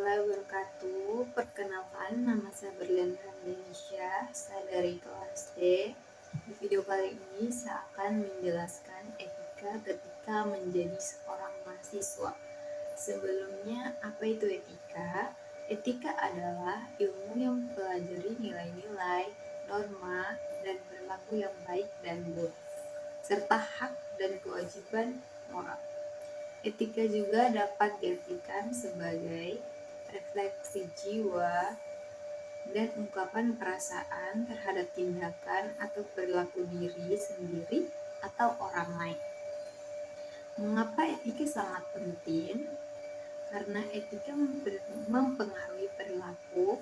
warahmatullahi wabarakatuh. Perkenalkan, nama saya Berlian Randenisha. Saya dari kelas D. Di video kali ini saya akan menjelaskan etika ketika menjadi seorang mahasiswa. Sebelumnya, apa itu etika? Etika adalah ilmu yang mempelajari nilai-nilai, norma, dan perilaku yang baik dan buruk, serta hak dan kewajiban moral. Etika juga dapat diartikan sebagai refleksi jiwa dan ungkapan perasaan terhadap tindakan atau perilaku diri sendiri atau orang lain. Mengapa etika sangat penting? Karena etika mempengaruhi perilaku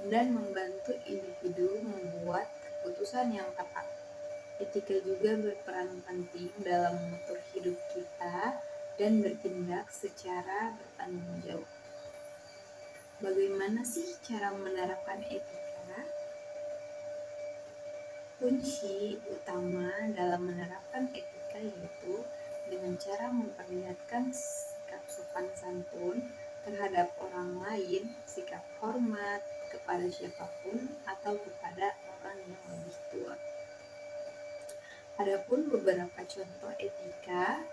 dan membantu individu membuat keputusan yang tepat. Etika juga berperan penting dalam mengatur hidup kita dan bertindak secara bertanggung jawab. Bagaimana sih cara menerapkan etika? Kunci utama dalam menerapkan etika yaitu dengan cara memperlihatkan sikap sopan santun terhadap orang lain, sikap hormat kepada siapapun atau kepada orang yang lebih tua. Adapun beberapa contoh etika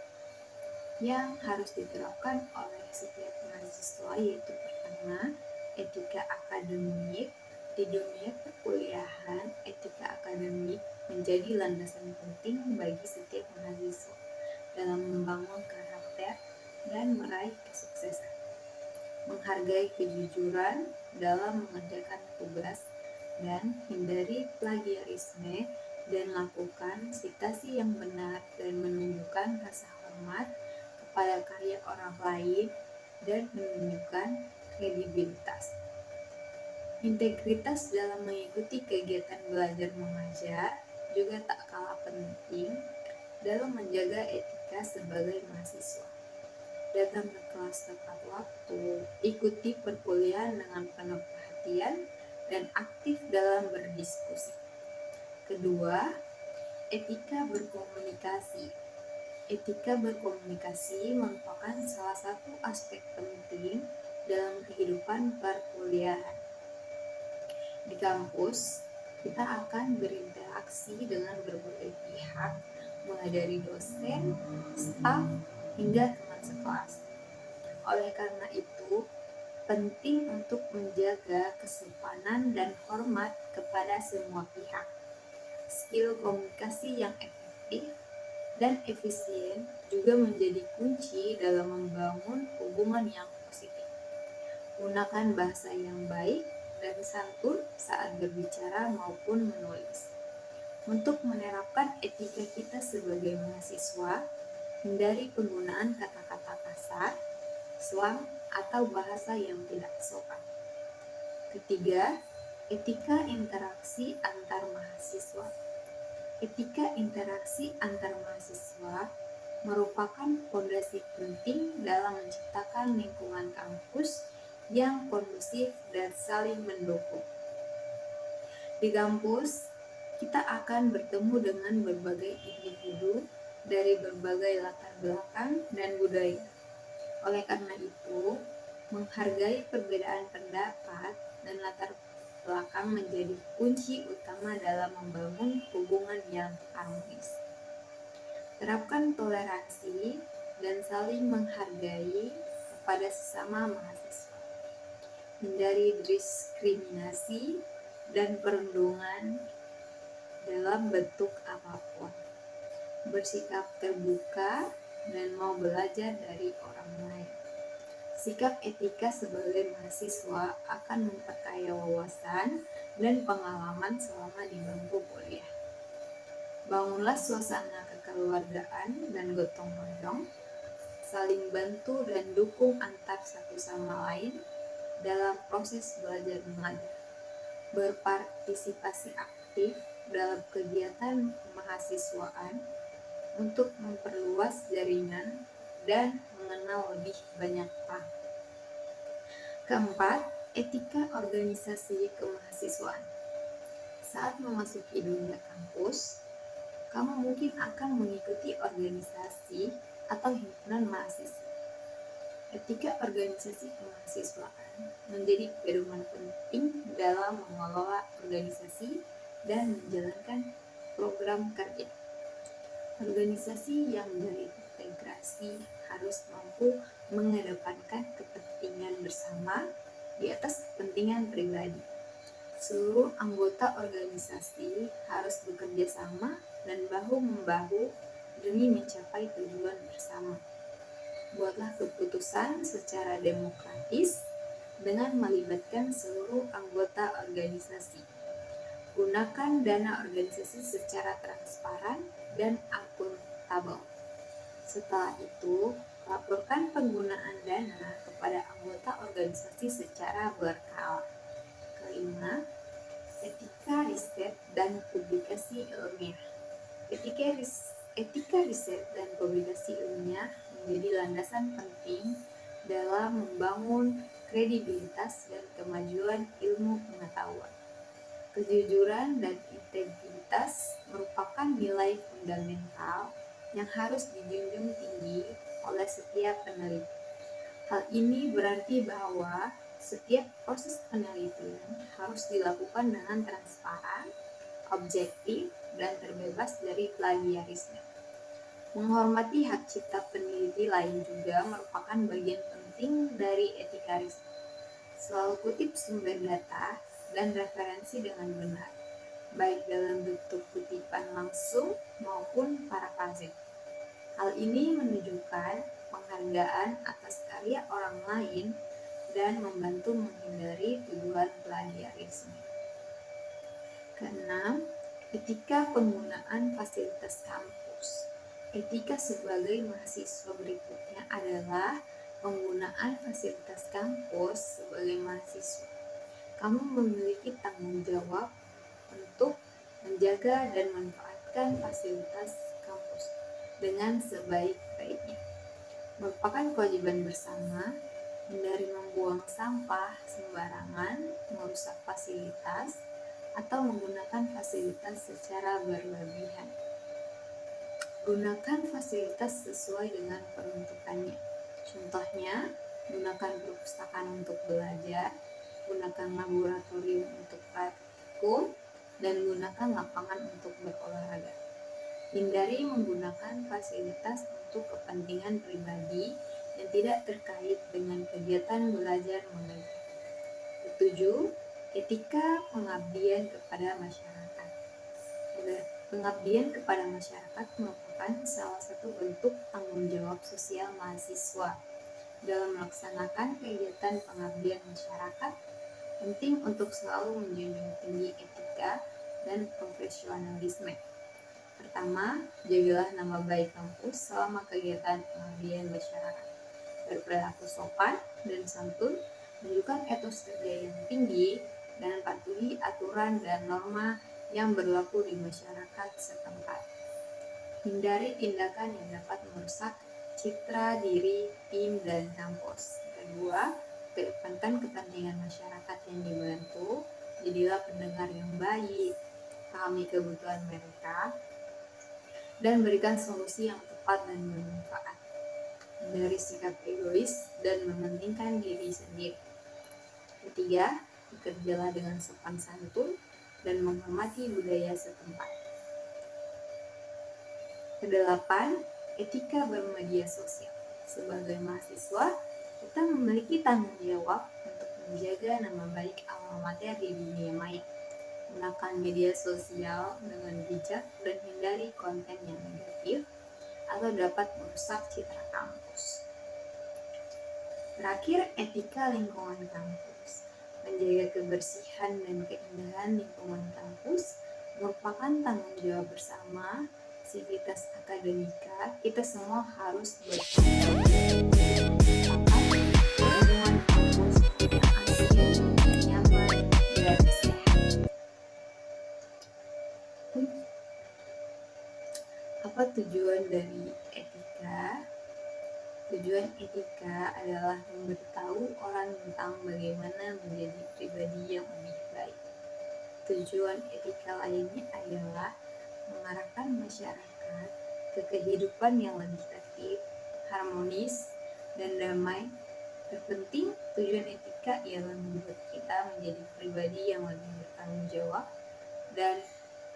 yang harus diterapkan oleh setiap mahasiswa yaitu pertama, etika akademik. Di dunia perkuliahan, etika akademik menjadi landasan penting bagi setiap mahasiswa dalam membangun karakter dan meraih kesuksesan. Menghargai kejujuran dalam mengerjakan tugas dan hindari plagiarisme dan lakukan citasi yang benar dan menunjukkan rasa hormat kepada karya orang lain dan menunjukkan kredibilitas. Integritas dalam mengikuti kegiatan belajar mengajar juga tak kalah penting dalam menjaga etika sebagai mahasiswa. Datang ke kelas tepat waktu, ikuti perkuliahan dengan penuh perhatian, dan aktif dalam berdiskusi. Kedua, etika berkomunikasi. Etika berkomunikasi merupakan salah satu aspek penting dalam kehidupan perkuliahan. Di kampus, kita akan berinteraksi dengan berbagai pihak, mulai dari dosen, staf, hingga teman sekelas. Oleh karena itu, penting untuk menjaga kesopanan dan hormat kepada semua pihak. Skill komunikasi yang efektif dan efisien juga menjadi kunci dalam membangun hubungan yang positif. Gunakan bahasa yang baik dan santun saat berbicara maupun menulis. Untuk menerapkan etika kita sebagai mahasiswa, hindari penggunaan kata-kata kasar, slang, atau bahasa yang tidak sopan. Ketiga, etika interaksi antar mahasiswa. Etika interaksi antar mahasiswa merupakan fondasi penting dalam menciptakan lingkungan kampus yang kondusif dan saling mendukung. Di kampus, kita akan bertemu dengan berbagai individu dari berbagai latar belakang dan budaya. Oleh karena itu, menghargai perbedaan pendapat dan latar belakang menjadi kunci utama dalam membangun hubungan yang harmonis. Terapkan toleransi dan saling menghargai kepada sesama mahasiswa. Hindari diskriminasi dan perundungan dalam bentuk apapun. Bersikap terbuka dan mau belajar dari orang lain. Sikap etika sebagai mahasiswa akan memperkaya wawasan dan pengalaman selama di bangku kuliah. Bangunlah suasana kekeluargaan dan gotong royong, saling bantu dan dukung antar satu sama lain dalam proses belajar mengajar. Berpartisipasi aktif dalam kegiatan kemahasiswaan untuk memperluas jaringan dan mengenal lebih banyak orang. Keempat, etika organisasi kemahasiswaan. Saat memasuki dunia kampus, kamu mungkin akan mengikuti organisasi atau himpunan mahasiswa. Etika organisasi kemahasiswaan menjadi pedoman penting dalam mengelola organisasi dan menjalankan program kerja. Organisasi yang terintegrasi harus mampu mengedepankan kepentingan bersama di atas kepentingan pribadi. Seluruh anggota organisasi harus bekerja sama dan bahu-membahu demi mencapai tujuan bersama. Buatlah keputusan secara demokratis dengan melibatkan seluruh anggota organisasi. Gunakan dana organisasi secara transparan dan akuntabel. Setelah itu, laporkan penggunaan dana kepada anggota organisasi secara berkala. Kelima, etika riset dan publikasi ilmiah. Etika riset dan publikasi ilmiah menjadi landasan penting dalam membangun kredibilitas dan kemajuan ilmu pengetahuan. Kejujuran dan integritas merupakan nilai fundamental yang harus dijunjung tinggi oleh setiap peneliti. Hal ini berarti bahwa setiap proses penelitian harus dilakukan dengan transparan, objektif, dan terbebas dari plagiarisme. Menghormati hak cipta peneliti lain juga merupakan bagian penting dari etika riset. Selalu kutip sumber data dan referensi dengan benar, baik dalam bentuk kutipan langsung maupun parafrase. Hal ini menunjukkan penghargaan atas karya orang lain dan membantu menghindari tuduhan plagiarisme. Keenam, etika penggunaan fasilitas kampus. Etika sebagai mahasiswa berikutnya adalah penggunaan fasilitas kampus sebagai mahasiswa. Kamu memiliki tanggung jawab untuk menjaga dan memanfaatkan fasilitas kampus dengan sebaik-baiknya. Merupakan kewajiban bersama, hindari membuang sampah sembarangan, merusak fasilitas, atau menggunakan fasilitas secara berlebihan. Gunakan fasilitas sesuai dengan peruntukannya. Contohnya, gunakan perpustakaan untuk belajar, gunakan laboratorium untuk praktikum, dan gunakan lapangan untuk berolahraga. Hindari menggunakan fasilitas untuk kepentingan pribadi yang tidak terkait dengan kegiatan belajar mengajar. Ketujuh, etika pengabdian kepada masyarakat. Pengabdian kepada masyarakat merupakan salah satu bentuk tanggung jawab sosial mahasiswa. Dalam melaksanakan kegiatan pengabdian masyarakat, penting untuk selalu menjunjung tinggi etika dan profesionalisme. Pertama, jagalah nama baik kampus selama kegiatan pengabdian masyarakat. Berperilaku sopan dan santun, menunjukkan etos kerja yang tinggi, dan patuhi aturan dan norma yang berlaku di masyarakat setempat. Hindari tindakan yang dapat merusak citra diri, tim, dan kampus. Kedua, kedepankan kepentingan masyarakat yang dibantu. Jadilah pendengar yang baik, pahami kebutuhan mereka, dan berikan solusi yang tepat dan bermanfaat. Hindari sikap egois dan mementingkan diri sendiri. Ketiga, bekerjalah dengan sopan santun dan menghormati budaya setempat. Kedelapan, etika bermedia sosial. Sebagai mahasiswa, kita memiliki tanggung jawab untuk menjaga nama baik alma mater di dunia maya. Gunakan media sosial dengan bijak dan hindari konten yang negatif atau dapat merusak citra kampus. Terakhir, etika lingkungan kampus. Menjaga kebersihan dan keindahan lingkungan kampus merupakan tanggung jawab bersama. Sivitas akademika, kita semua harus bertanggung jawab lingkungan kampus yang asri, nyaman, dan sehat. Apa tujuan dari etika? Tujuan etika adalah memberitahu orang tentang bagaimana menjadi pribadi yang lebih baik. Tujuan etika lainnya adalah mengarahkan masyarakat ke kehidupan yang lebih tertib, harmonis, dan damai. Terpenting, tujuan etika etika ialah membuat kita menjadi pribadi yang lebih bertanggung jawab dan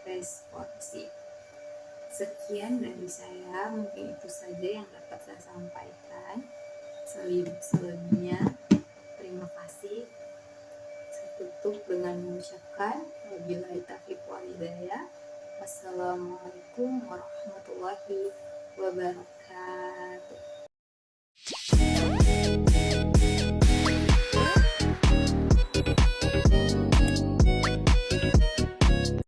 responsif. Sekian dari saya, mungkin itu saja yang dapat saya sampaikan. Selebihnya, terima kasih. Saya tutup dengan mengucapkan wabillahi taufiq wal hidayah. Wassalamualaikum warahmatullahi wabarakatuh.